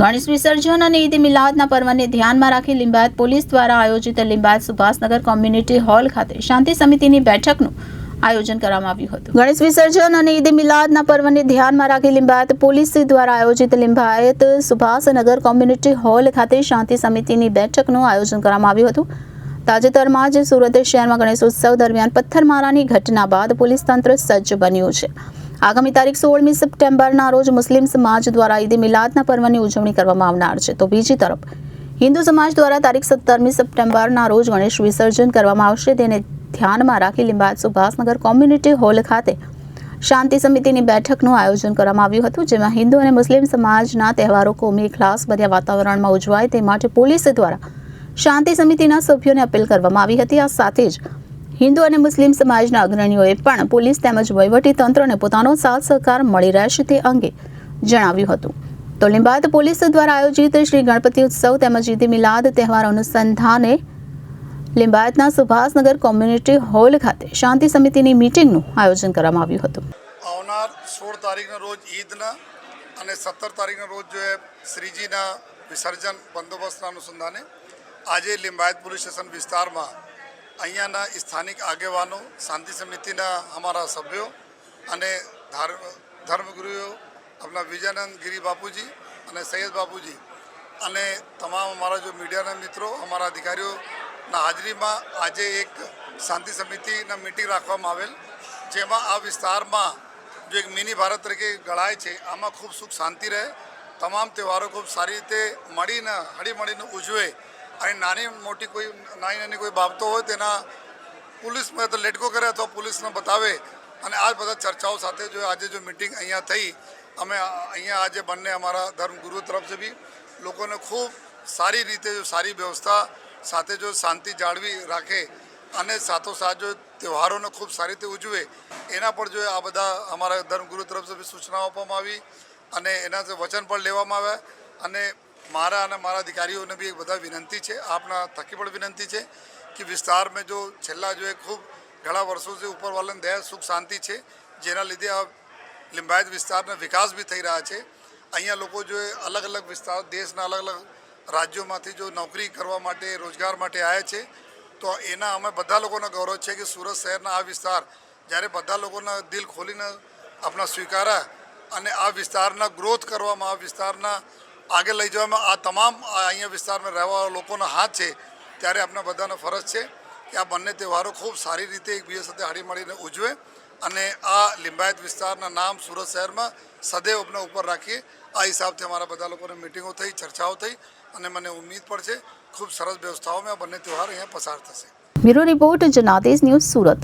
ગણેશ વિસર્જન અને ઈદ મિલાદના પર્વને ધ્યાનમાં રાખી લિંબાયત પોલીસ દ્વારા આયોજિત લિંબાયત સુભાષનગર કોમ્યુનિટી હોલ ખાતે શાંતિ સમિતિની બેઠકનું આયોજન કરવામાં આવ્યું હતું। ગણેશ વિસર્જન અને ઈદ મિલાદના પર્વને ધ્યાનમાં રાખી લિંબાયત પોલીસ દ્વારા આયોજિત લિંબાયત સુભાષનગર કોમ્યુનિટી હોલ ખાતે શાંતિ સમિતિની બેઠકનું આયોજન કરવામાં આવ્યું હતું। તાજેતરમાં જ સુરત શહેરમાં ગણેશ ઉત્સવ દરમિયાન પથ્થરમારાની ઘટના બાદ પોલીસ તંત્ર સજ્જ બન્યું છે। આગામી તારીખ 16મી સપ્ટેમ્બરના રોજ મુસ્લિમ સમાજ દ્વારા ઈદ મિલાદના પર્વની ઉજવણી કરવામાં આવનાર છે, તો બીજી તરફ હિન્દુ સમાજ દ્વારા તારીખ 17મી સપ્ટેમ્બરના રોજ ગણેશ વિસર્જન કરવામાં આવશે। તેને ધ્યાનમાં રાખી લિંબાયત સુભાષનગર કોમ્યુનિટી હોલ ખાતે શાંતિ સમિતિની બેઠકનું આયોજન કરવામાં આવ્યું હતું, જેમાં હિન્દુ અને મુસ્લિમ સમાજના તહેવારો કોમી ખલાસભર્યા વાતાવરણમાં ઉજવાય તે માટે પોલીસ દ્વારા શાંતિ સમિતિના સભ્યોને અપીલ કરવામાં આવી હતી। આ સાથે જ હિન્દુ અને મુસ્લિમ સમાજના અગ્રણીઓએ પણ પોલીસ તેમજ વહીવટી તંત્રને પોતાનો સાથ સહકાર મળી રહેશે તે અંગે જણાવ્યું હતું। તો લિંબાયત પોલીસ દ્વારા આયોજિત શ્રી ગણપતિ ઉત્સવ તેમજ ઈદ મિલાદ તહેવાર અનુસંધાને લિંબાયતના સુભાષનગર કોમ્યુનિટી હોલ ખાતે શાંતિ સમિતિની મીટિંગનું આયોજન કરવામાં આવ્યું હતું। આવનાર 16 તારીખના રોજ ઈદના અને 17 તારીખના રોજ જો શ્રીજીના વિસર્જન બંદોબસ્તના અનુસંધાને આજે લિંબાયત પોલીસ સ્ટેશન વિસ્તારમાં અહીંયાના સ્થાનિક આગેવાનો, શાંતિ સમિતિના અમારા સભ્યો અને ધર્મગુરુઓ આપણા વિજયાનંદ ગિરી બાપુજી અને સૈયદ બાપુજી અને તમામ અમારા જો મીડિયાના મિત્રો, અમારા અધિકારીઓના હાજરીમાં આજે એક શાંતિ સમિતિના મીટિંગ રાખવામાં આવેલ, જેમાં આ વિસ્તારમાં જો એક મિની ભારત તરીકે ગણાય છે, આમાં ખૂબ સુખ શાંતિ રહે, તમામ તહેવારો ખૂબ સારી રીતે મળીને હળીમળીને ઉજવે અને નાની કોઈ બાબતો હોય તેના પોલીસમાં તો લેટકો કરે અથવા પોલીસને બતાવે અને આ બધા ચર્ચાઓ સાથે જો આજે જો મિટિંગ અહીંયા થઈ, અમે અહીંયા આજે બંને અમારા ધર્મગુરુ તરફથી બી લોકોને ખૂબ સારી રીતે જો સારી વ્યવસ્થા સાથે જો શાંતિ જાળવી રાખે અને સાથોસાથ જો તહેવારોને ખૂબ સારી રીતે ઉજવે એના પર જો આ બધા અમારા ધર્મગુરુ તરફથી બી સૂચનાઓ આપવામાં આવી અને એના વચન પણ લેવામાં આવ્યા। અને મારા અને મારા અધિકારીઓને બી બધા વિનંતી છે, આપના થકી પણ વિનંતી છે કે વિસ્તાર મેં જો છેલ્લા જો ખૂબ ઘણા વર્ષોથી ઉપરવાલાની દયા સુખ શાંતિ છે, જેના લીધે આ લિંબાયત વિસ્તારના વિકાસ બી થઈ રહ્યા છે। અહીંયા લોકો જો અલગ અલગ વિસ્તાર દેશના અલગ અલગ રાજ્યોમાંથી જો નોકરી કરવા માટે, રોજગાર માટે આવ્યા છે, તો એના અમે બધા લોકોને ગૌરવ છે કે સુરત શહેરના આ વિસ્તાર જ્યારે બધા લોકોના દિલ ખોલીને આપણા સ્વીકાર્યા અને આ વિસ્તારના ગ્રોથ કરવામાં, આ વિસ્તારના આગળ લઈ જવામાં આ તમામ અહીંયા વિસ્તારમાં રહેવાવાળા લોકોનો હાથ છે, ત્યારે આપણા બધાનો ફરજ છે કે આ બંને તહેવારો ખૂબ સારી રીતે એકબીજા સાથે હળીમળીને ઉજવે અને આ લિંબાયત વિસ્તારના નામ સુરત શહેરમાં સદૈવ આપણા ઉપર રાખીએ। આ હિસાબથી અમારા બધા લોકોને મિટિંગો થઈ, ચર્ચાઓ થઈ અને મને ઉમ્મીદ પણ છે ખૂબ સરસ વ્યવસ્થાઓમાં આ બંને તહેવાર અહીંયા પસાર થશે। Bureau report Janadesh news, Surat.